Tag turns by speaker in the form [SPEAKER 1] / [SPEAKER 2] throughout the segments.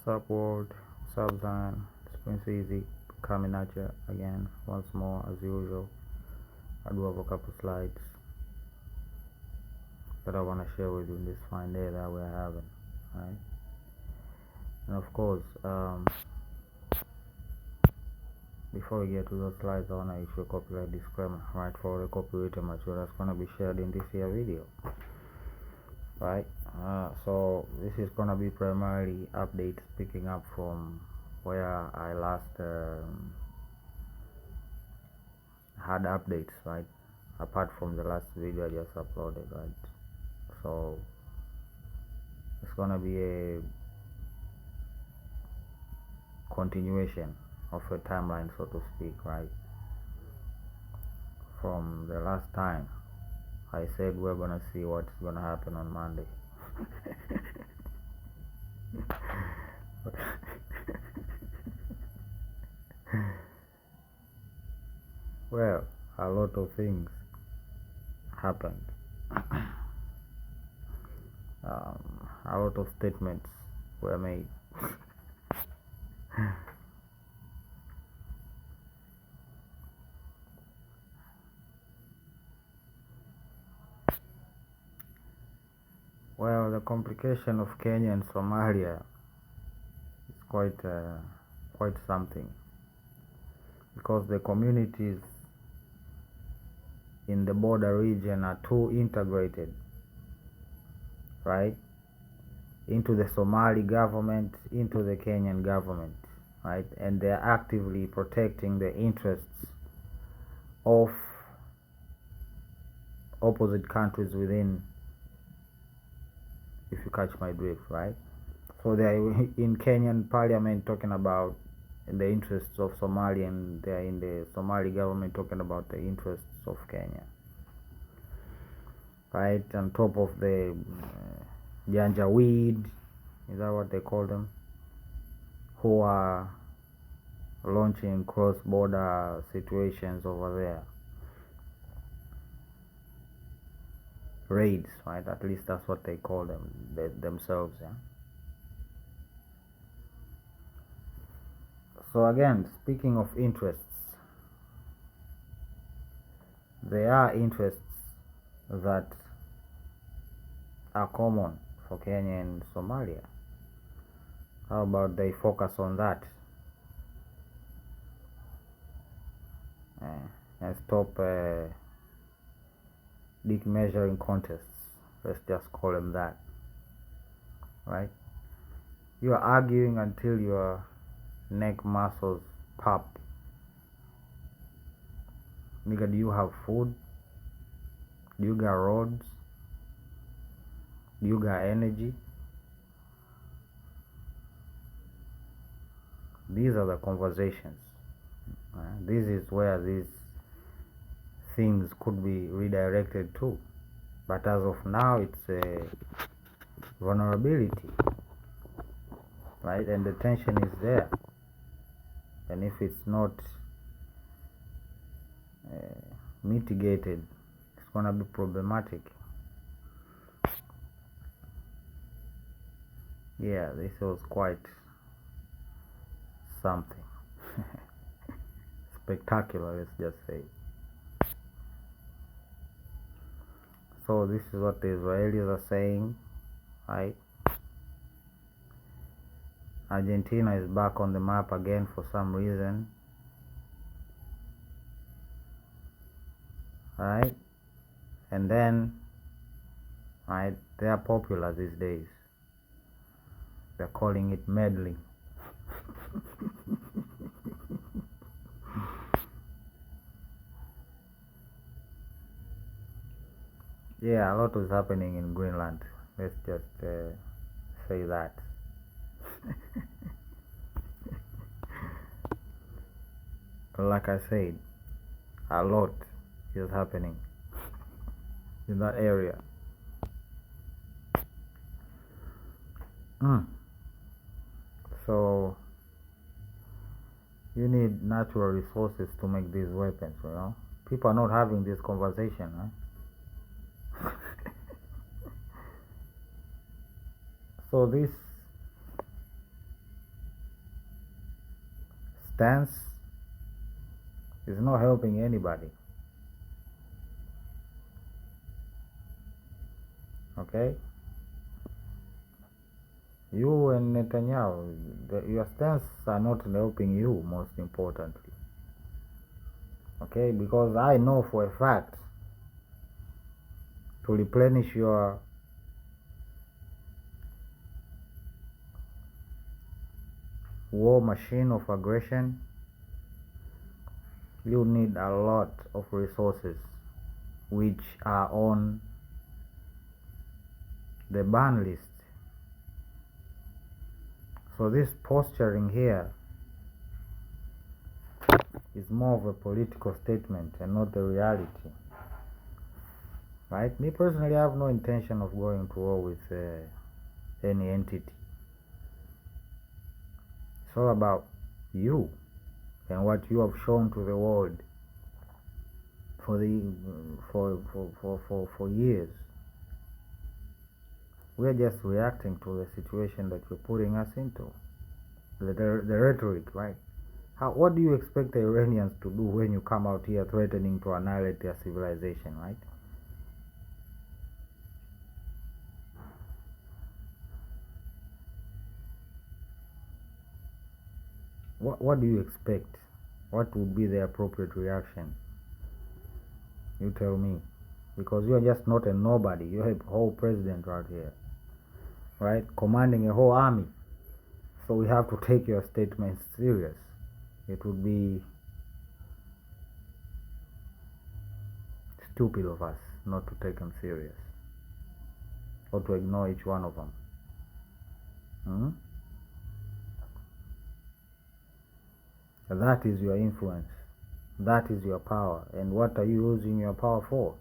[SPEAKER 1] Sup world, sup Zion, it's Prince Easy coming at you again once more as usual. I do have a couple slides that I want to share with you in this fine day that we're having, right? And of course, before we get to those slides, I want to issue a copyright disclaimer, right, for the copyrighted material that's going to be shared in this here video, right? So this is going to be primarily updates picking up from where I last had updates, right? Apart from the last video I just uploaded, right? So it's gonna be a continuation of a timeline, so to speak, right? From the last time I said we're gonna see what's gonna happen on Monday. Well, a lot of things happened. A lot of statements were made. Well, the complication of Kenya and Somalia is quite something, because the communities in the border region are too integrated, right, into the Somali government, into the Kenyan government, right, and they're actively protecting the interests of opposite countries within, if you catch my drift, right? So they're in Kenyan parliament talking about the interests of Somalia, and they're in the Somali government talking about the interests of Kenya, right? On top of the Janjaweed, is that what they call them, who are launching cross-border situations over there, raids, right? At least that's what they call them themselves, yeah. So again, speaking of interests, there are interests that are common for Kenya and Somalia. How about they focus on that and stop dick measuring contests? Let's just call them that, right? You are arguing until your neck muscles pop. Nigga, do you have food? Do you got roads? Do you got energy? These are the conversations. This is where these things could be redirected to. But as of now, it's a vulnerability, right? And the tension is there. And if it's not mitigated, it's gonna be problematic. Yeah, this was quite something. Spectacular, let's just say. So this is what the Israelis are saying, right? Argentina is back on the map again for some reason, right? And then, right, they are popular these days. They're calling it meddling. Yeah, a lot is happening in Greenland. Let's just say that. Like I said, a lot is happening in that area. So you need natural resources to make these weapons, you know. People are not having this conversation, right? So this stance is not helping anybody. Okay? You and Netanyahu, your stance are not helping you, most importantly. Okay? Because I know for a fact, to replenish your war machine of aggression, you need a lot of resources which are on the ban list. So this posturing here is more of a political statement and not the reality. Right? Me personally, I have no intention of going to war with any entity. It's all about you and what you have shown to the world for years. We're just reacting to the situation that you're putting us into. The rhetoric, right? What do you expect the Iranians to do when you come out here threatening to annihilate their civilization, right? What do you expect? What would be the appropriate reaction? You tell me. Because you're just not a nobody. You're a whole president right here. Right? Commanding a whole army. So we have to take your statements serious. It would be stupid of us not to take them serious. Or to ignore each one of them. That is your influence. That is your power. And what are you using your power for?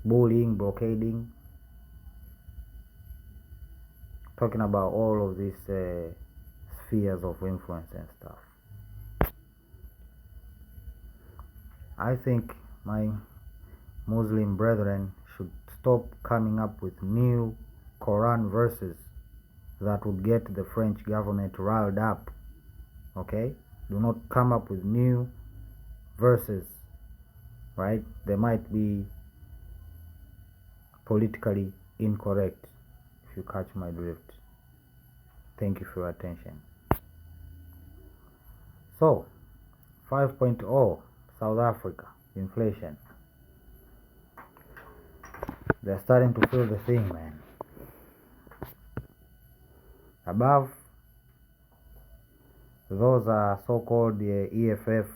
[SPEAKER 1] Bullying, blockading. Talking about all of these spheres of influence and stuff. I think my Muslim brethren should stop coming up with new Quran verses that would get the French government riled up. Okay? Do not come up with new verses, right? They might be politically incorrect, if you catch my drift. Thank you for your attention. So, 5.0, South Africa, inflation. They're starting to feel the thing, man. Above, those are so-called EFF,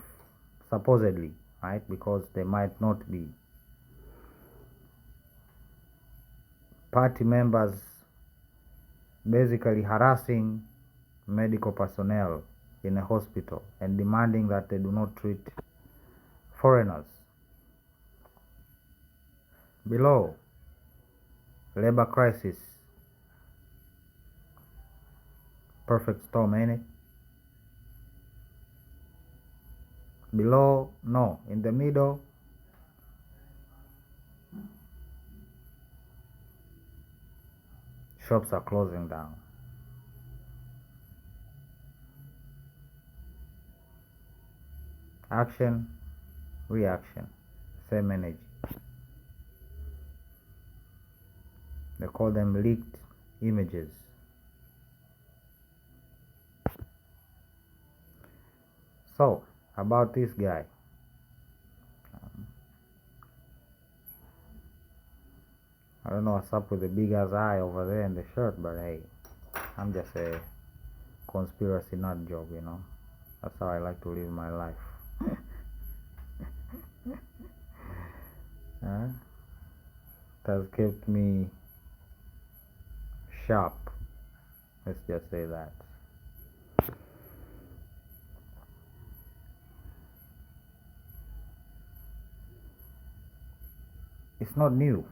[SPEAKER 1] supposedly, right? Because they might not be. Party members basically harassing medical personnel in a hospital and demanding that they do not treat foreigners. Below, labor crisis. Perfect storm, ain't it? Below, no. In the middle, shops are closing down. Action, reaction, same energy. They call them leaked images. So, about this guy. I don't know what's up with the big ass eye over there in the shirt, but hey, I'm just a conspiracy nut job, you know. That's how I like to live my life. It has kept me sharp. Let's just say that. It's not new.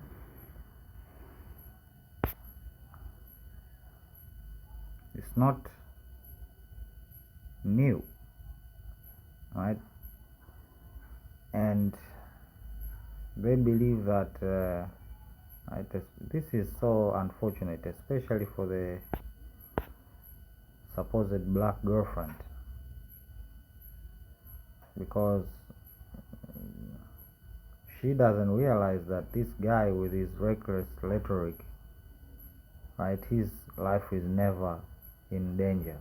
[SPEAKER 1] It's not new, right? And they believe that this is so unfortunate, especially for the supposed black girlfriend. because she doesn't realize that this guy with his reckless rhetoric, right, his life is never in danger,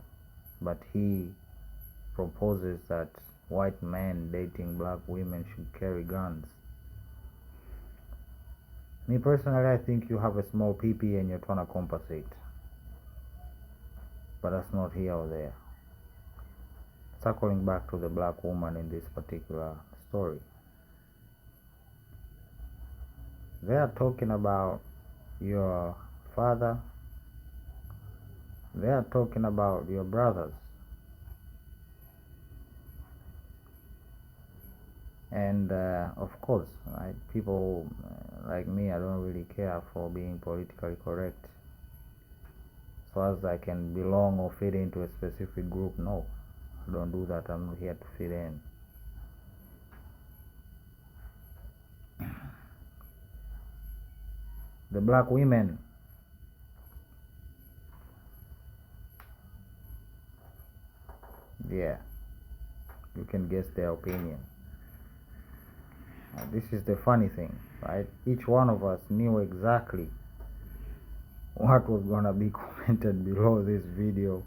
[SPEAKER 1] but he proposes that white men dating black women should carry guns. Me personally, I think you have a small PP and you're trying to compensate, but that's not here or there. Circling back to the black woman in this particular story, they are talking about your father, they are talking about your brothers, and of course, right, people like me, I don't really care for being politically correct, so as I can belong or fit into a specific group. No, I don't do that. I'm not here to fit in. The black women, yeah, you can guess their opinion. This is the funny thing, right? Each one of us knew exactly what was gonna be commented below this video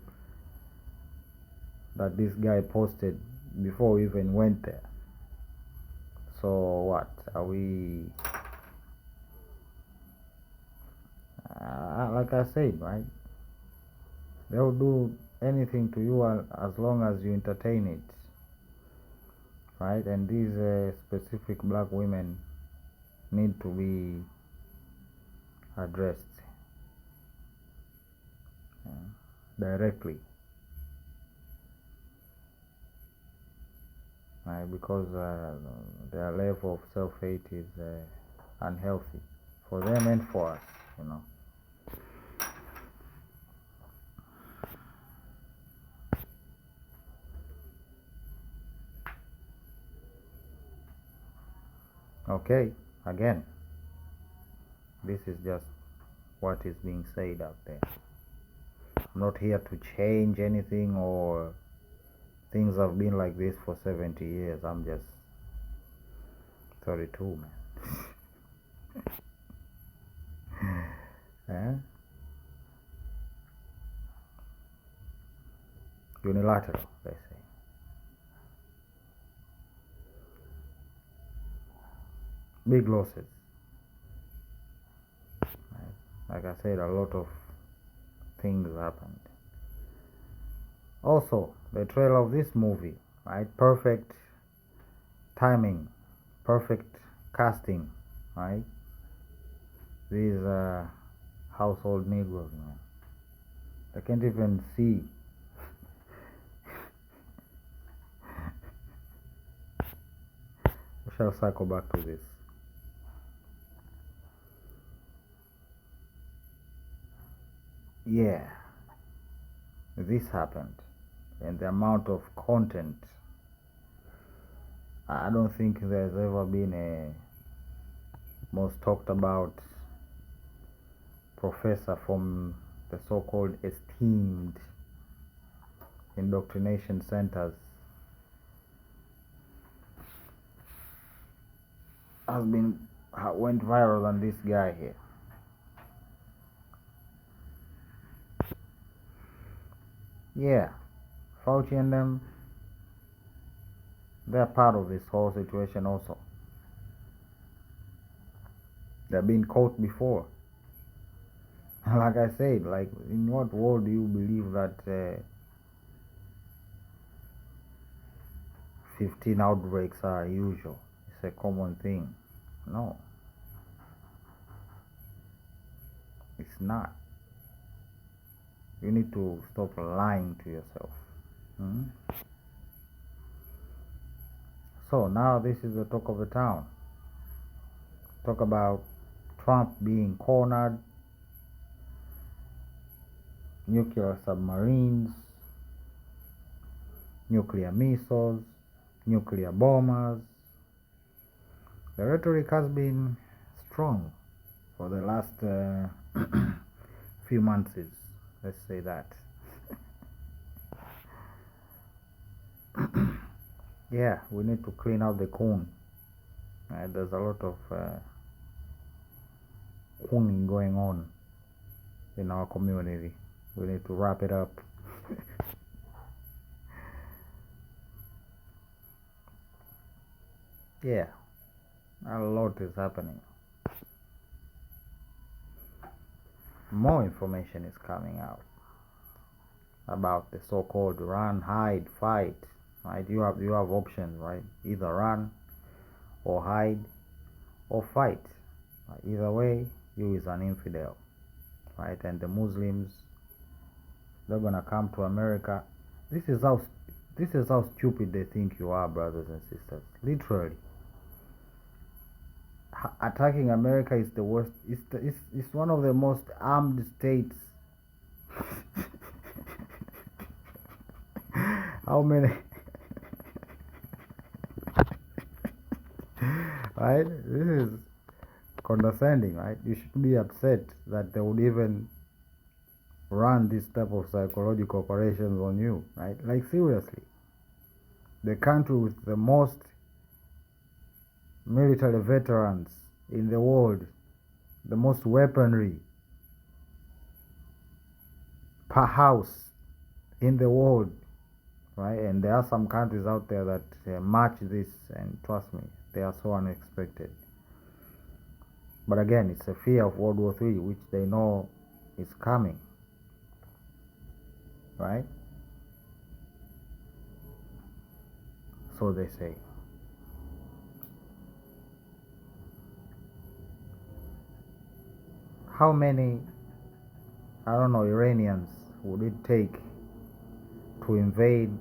[SPEAKER 1] that this guy posted before we even went there. So what are we, like I said, right, they'll do anything to you as long as you entertain it, right? And these specific black women need to be addressed directly, right? Because their level of self-hate is unhealthy for them and for us, you know. Okay, again, this is just what is being said out there. I'm not here to change anything, or things have been like this for 70 years. I'm just 32, man. Unilateral, they say. Big losses. Like I said, a lot of things happened. Also, the trailer of this movie, right? Perfect timing, perfect casting, right? These household Negroes, man. They can't even see. We shall circle back to this. Yeah, this happened, and the amount of content, I don't think there's ever been a most talked about professor from the so-called esteemed indoctrination centers went viral than this guy here. Yeah, Fauci and them, they're part of this whole situation also. They've been caught before. Like I said, like, in what world do you believe that 15 outbreaks are usual? It's a common thing. No, it's not. You need to stop lying to yourself. So now this is the talk of the town. Talk about Trump being cornered, nuclear submarines, nuclear missiles, nuclear bombers. The rhetoric has been strong for the last few months, let's say that. yeah, we need to clean out the coon. There's a lot of cooning going on in our community. We need to wrap it up. Yeah, a lot is happening. More information is coming out about the so-called run, hide, fight. Right? You have options, right? Either run or hide or fight. Right? Either way, you is an infidel, right? And the Muslims, they're gonna come to America. This is how stupid they think you are, brothers and sisters. Literally, attacking America is the worst. It's one of the most armed states. How many? Right? This is condescending, right? You should be upset that they would even run this type of psychological operations on you, right? Like, seriously, the country with the most military veterans in the world, the most weaponry per house in the world, right? And there are some countries out there that match this, and trust me, they are so unexpected. But again, it's a fear of World War III, which they know is coming, right? So they say. How many, I don't know, Iranians would it take to invade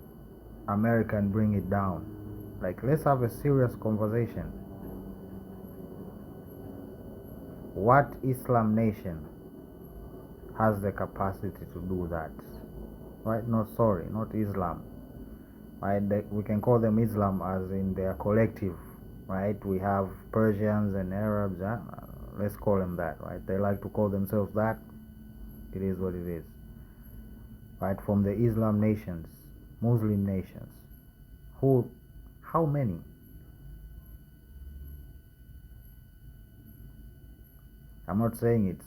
[SPEAKER 1] America and bring it down? Like, let's have a serious conversation. What Islam nation has the capacity to do that? Right? Not Islam. Right? We can call them Islam as in their collective. Right? We have Persians and Arabs. Let's call them that. Right? They like to call themselves that. It is what it is. Right? From the Islam nations, Muslim nations. How many? I'm not saying it's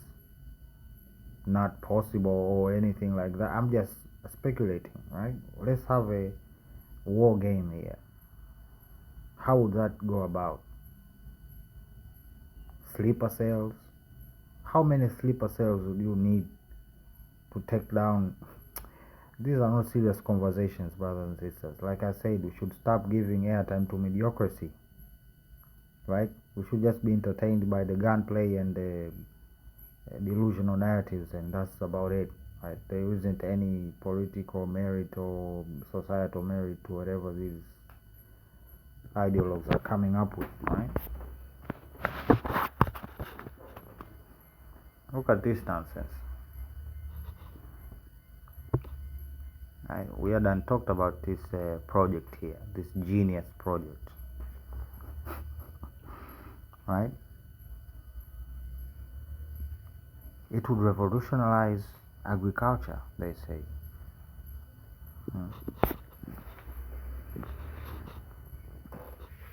[SPEAKER 1] not possible or anything like that. I'm just speculating, right? Let's have a war game here. How would that go about? Sleeper cells? How many sleeper cells would you need to take down? These are not serious conversations, brothers and sisters. Like I said, we should stop giving airtime to mediocrity, right? We should just be entertained by the gunplay and the delusional narratives, and that's about it, right? There isn't any political merit or societal merit to whatever these ideologues are coming up with, right? Look at this nonsense. Right? We had done talked about this project here, this genius project, right? It would revolutionize agriculture, they say.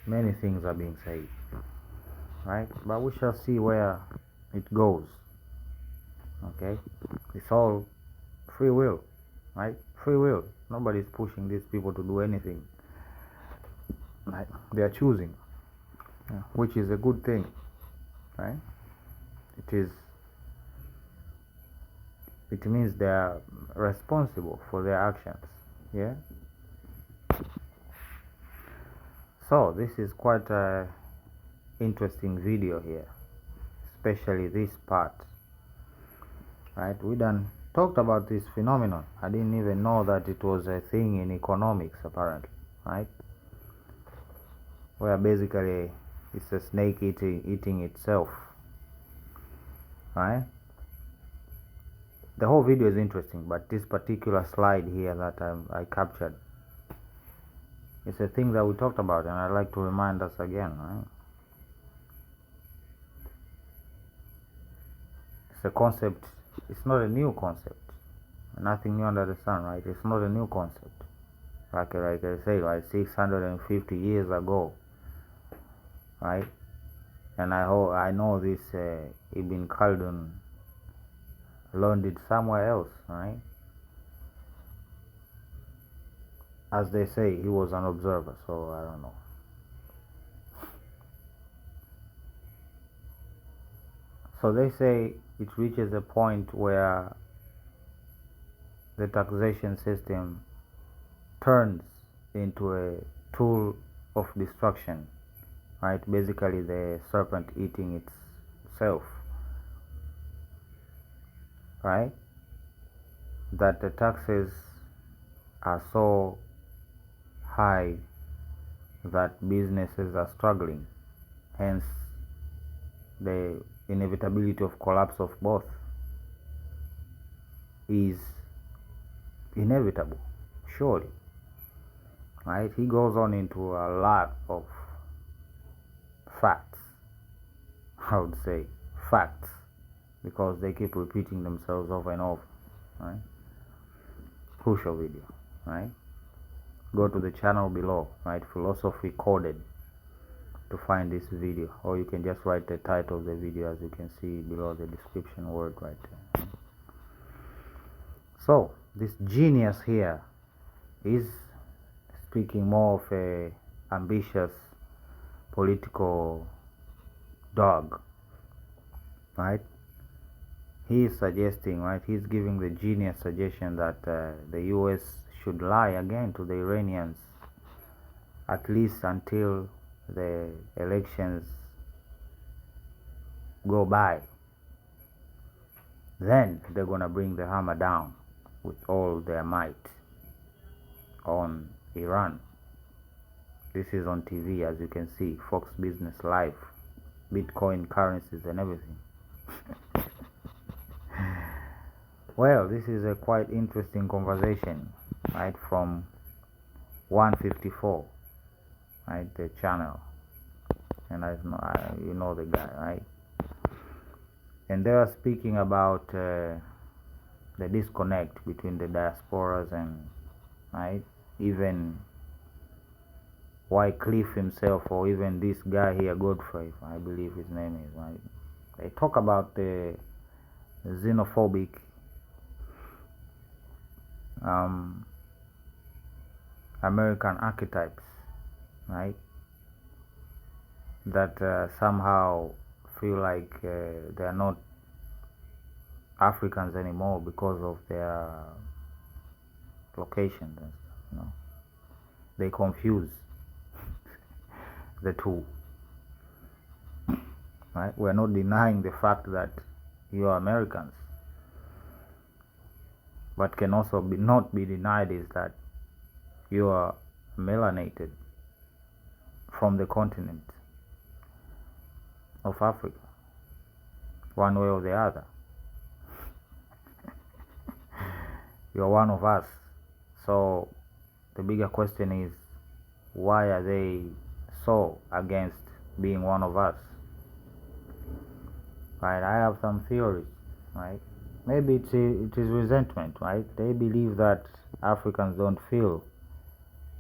[SPEAKER 1] Many things are being said, right? But we shall see where it goes. Okay? It's all free will, right? Free will. Nobody's pushing these people to do anything. Right? They are choosing, which is a good thing, right? It means they are responsible for their actions. Yeah. So this is quite a interesting video here, especially this part. Right? We done talked about this phenomenon. I didn't even know that it was a thing in economics, apparently. Right? Where basically it's a snake eating itself. Right? The whole video is interesting, but this particular slide here that I captured, it's a thing that we talked about, and I'd like to remind us again, right? It's a concept. It's not a new concept. Nothing new under the sun, right? It's not a new concept. like I say, like 650 years ago, right? And I know this Ibn Khaldun learned it somewhere else, right? As they say, he was an observer, so I don't know. So they say it reaches a point where the taxation system turns into a tool of destruction, right? Basically, the serpent eating itself, right? That the taxes are so high that businesses are struggling, hence the inevitability of collapse of both is inevitable, surely, right? He goes on into a lot of facts, I would say facts, because they keep repeating themselves over and over, right? Crucial video, right? Go to the channel below, right? Philosophy Coded, to find this video, or you can just write the title of the video as you can see below the description word right there. So this genius here is speaking more of a ambitious political dog, right? He is suggesting, right, he's giving the genius suggestion that the US should lie again to the Iranians, at least until the elections go by. Then they're gonna bring the hammer down with all their might on Iran. This is on TV, as you can see, Fox Business Live, Bitcoin currencies and everything. Well, this is a quite interesting conversation, right, from 154, right, the channel, and you know the guy, right? And they are speaking about the disconnect between the diasporas and, right, even Wycliffe himself, or even this guy here, Godfrey, I believe his name is, right? They talk about the xenophobic American archetypes, right? That somehow feel like they are not Africans anymore because of their locations and stuff, you know. They confuse the two, right? We're not denying the fact that you are Americans, but can also not be denied is that you are melanated from the continent of Africa, one way or the other. You're one of us. So the bigger question is, why are they so against being one of us? Right? I have some theories, right? Maybe it is resentment, right? They believe that Africans don't feel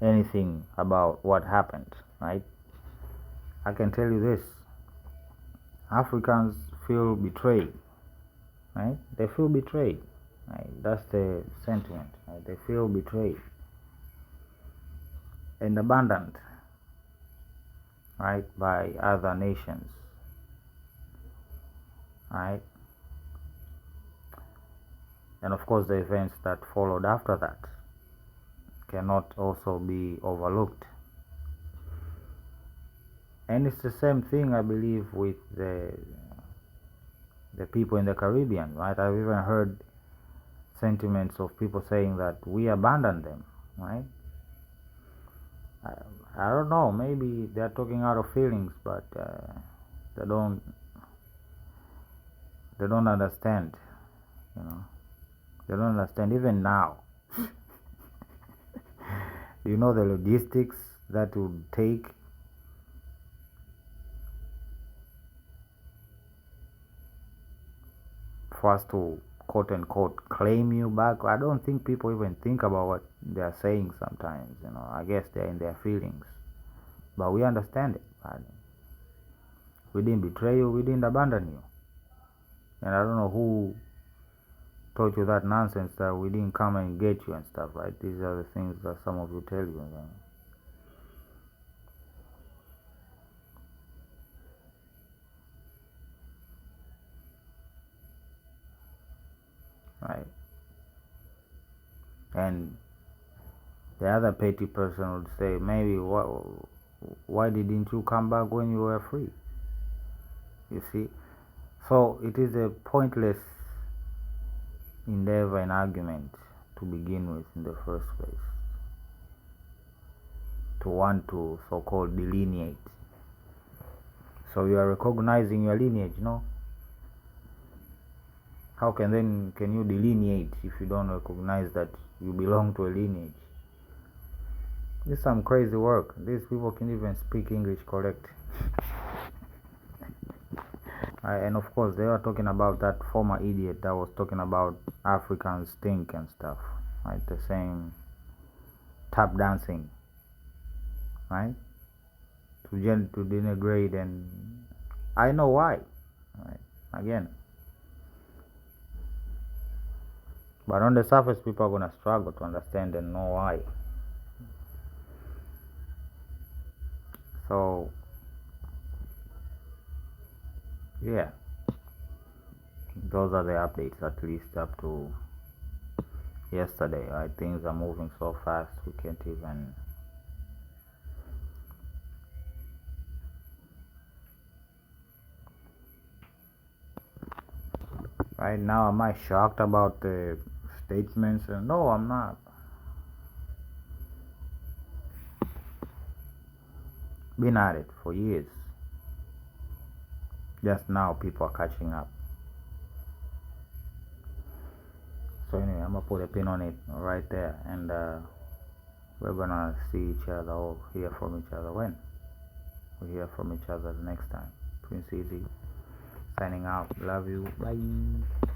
[SPEAKER 1] anything about what happened, right? I can tell you this: Africans feel betrayed, right? They feel betrayed, right? That's the sentiment, right? They feel betrayed and abandoned, right, by other nations, right? And of course the events that followed after that cannot also be overlooked. And it's the same thing, I believe, with the people in the Caribbean, right? I've even heard sentiments of people saying that we abandoned them, right? I don't know, maybe they're talking out of feelings, but they don't understand, you know. They don't understand even now. Do you know the logistics that would take for us to quote unquote claim you back. I don't think people even think about what they're saying sometimes, I guess they're in their feelings. But we understand it. We didn't betray you, we didn't abandon you. And I don't know who told you that nonsense that we didn't come and get you and stuff, right? These are the things that some of you tell you. Right? And the other petty person would say, maybe, why didn't you come back when you were free? You see? So it is a pointless endeavor and argument to begin with in the first place, to want to so-called delineate. So you are recognizing your lineage, no? How can you delineate if you don't recognize that you belong to a lineage? This is some crazy work. These people can even speak English correct. And of course, they were talking about that former idiot that was talking about Africans stink and stuff. Right? The same tap dancing. Right? To denigrate, and I know why. Right? Again. But on the surface, people are going to struggle to understand and know why. So, yeah, those are the updates, at least up to yesterday. Right? Things are moving so fast, we can't even. Right now, am I shocked about the statements? No, I'm not. Been at it for years. Just now, people are catching up. So anyway, I'm gonna put a pin on it right there, and we're gonna see each other or hear from each other when we hear from each other the next time. Prince Easy signing out. Love you. Bye.